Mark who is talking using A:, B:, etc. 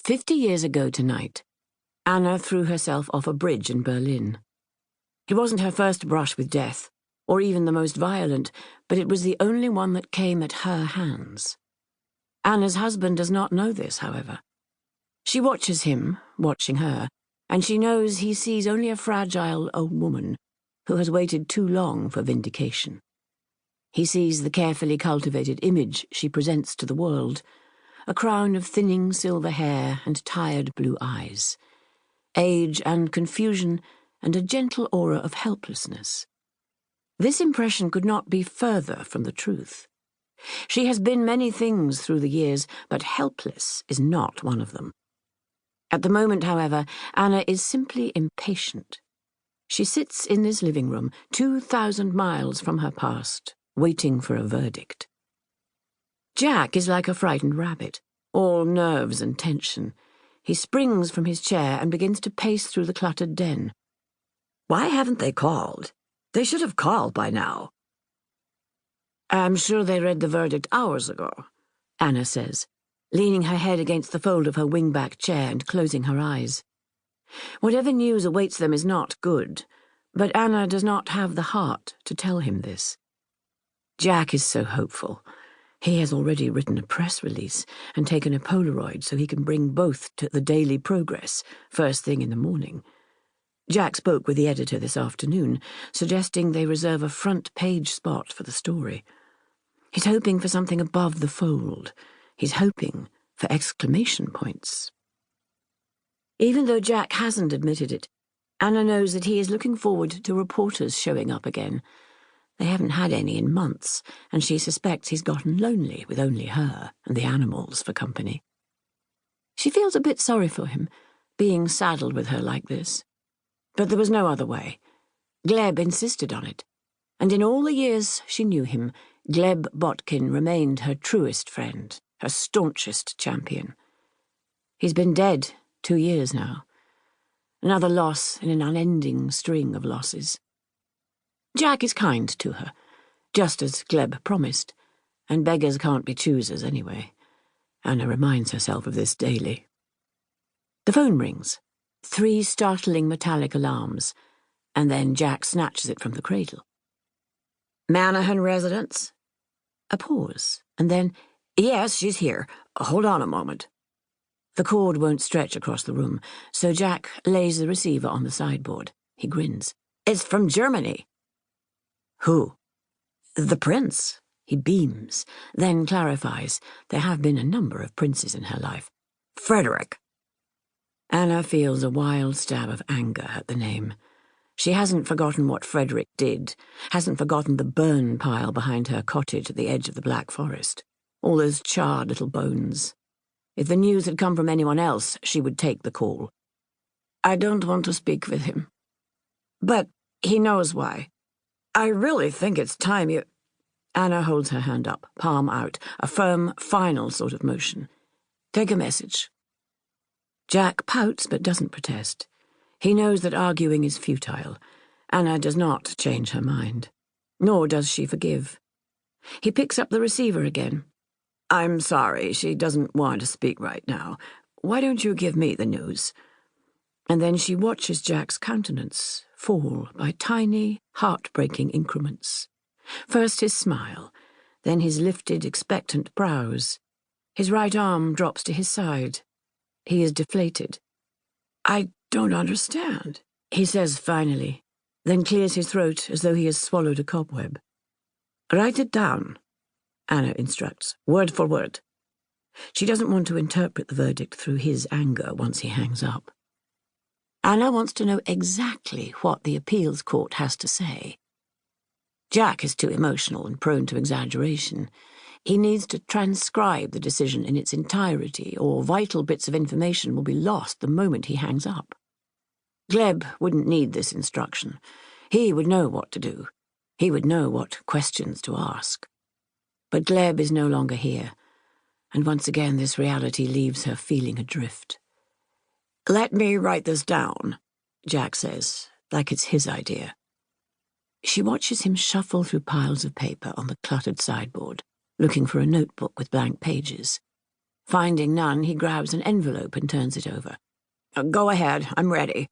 A: 50 years ago tonight, Anna threw herself off a bridge in Berlin. It wasn't her first brush with death, or even the most violent, but it was the only one that came at her hands. Anna's husband does not know this, however. She watches him, watching her, and she knows he sees only a fragile old woman who has waited too long for vindication. He sees the carefully cultivated image she presents to the world, a crown of thinning silver hair and tired blue eyes, age and confusion and a gentle aura of helplessness. This impression could not be further from the truth. She has been many things through the years, but helpless is not one of them. At the moment, however, Anna is simply impatient. She sits in this living room, 2,000 miles from her past, waiting for a verdict. Jack is like a frightened rabbit, all nerves and tension. He springs from his chair and begins to pace through the cluttered den.
B: Why haven't they called? They should have called by now.
A: I'm sure they read the verdict hours ago, Anna says, leaning her head against the fold of her wing-back chair and closing her eyes. Whatever news awaits them is not good, but Anna does not have the heart to tell him this. Jack is so hopeful. He has already written a press release and taken a Polaroid so he can bring both to the Daily Progress first thing in the morning. Jack spoke with the editor this afternoon, suggesting they reserve a front-page spot for the story. He's hoping for something above the fold. He's hoping for exclamation points. Even though Jack hasn't admitted it, Anna knows that he is looking forward to reporters showing up again. They haven't had any in months, and she suspects he's gotten lonely with only her and the animals for company. She feels a bit sorry for him, being saddled with her like this. But there was no other way. Gleb insisted on it, and in all the years she knew him, Gleb Botkin remained her truest friend, her staunchest champion. He's been dead 2 years now. Another loss in an unending string of losses. Jack is kind to her, just as Gleb promised, and beggars can't be choosers anyway. Anna reminds herself of this daily. The phone rings. 3 startling metallic alarms, and then Jack snatches it from the cradle.
B: Manahan residence?
A: A pause, and then,
B: Yes, she's here. Hold on a moment.
A: The cord won't stretch across the room, so Jack lays the receiver on the sideboard. He grins.
B: It's from Germany.
A: Who?
B: The prince.
A: He beams, then clarifies. There have been a number of princes in her life.
B: Frederick.
A: Anna feels a wild stab of anger at the name. She hasn't forgotten what Frederick did, hasn't forgotten the burn pile behind her cottage at the edge of the Black Forest. All those charred little bones. If the news had come from anyone else, she would take the call. I don't want to speak with him.
B: But
A: he knows why.
B: I really think it's time you...
A: Anna holds her hand up, palm out, a firm, final sort of motion. Take a message. Jack pouts but doesn't protest. He knows that arguing is futile. Anna does not change her mind. Nor does she forgive. He picks up the receiver again.
B: I'm sorry, she doesn't want to speak right now. Why don't you give me the news?
A: And then she watches Jack's countenance fall by tiny, heartbreaking increments. First his smile, then his lifted, expectant brows. His right arm drops to his side. He is deflated.
B: I don't understand,
A: he says finally, then clears his throat as though he has swallowed a cobweb.
B: Write it down,
A: Anna instructs, word for word. She doesn't want to interpret the verdict through his anger once he hangs up. Anna wants to know exactly what the appeals court has to say. Jack is too emotional and prone to exaggeration. He needs to transcribe the decision in its entirety, or vital bits of information will be lost the moment he hangs up. Gleb wouldn't need this instruction. He would know what to do. He would know what questions to ask. But Gleb is no longer here, and once again this reality leaves her feeling adrift.
B: Let me write this down,
A: Jack says, like it's his idea. She watches him shuffle through piles of paper on the cluttered sideboard, looking for a notebook with blank pages. Finding none, he grabs an envelope and turns it over.
B: Go ahead, I'm ready.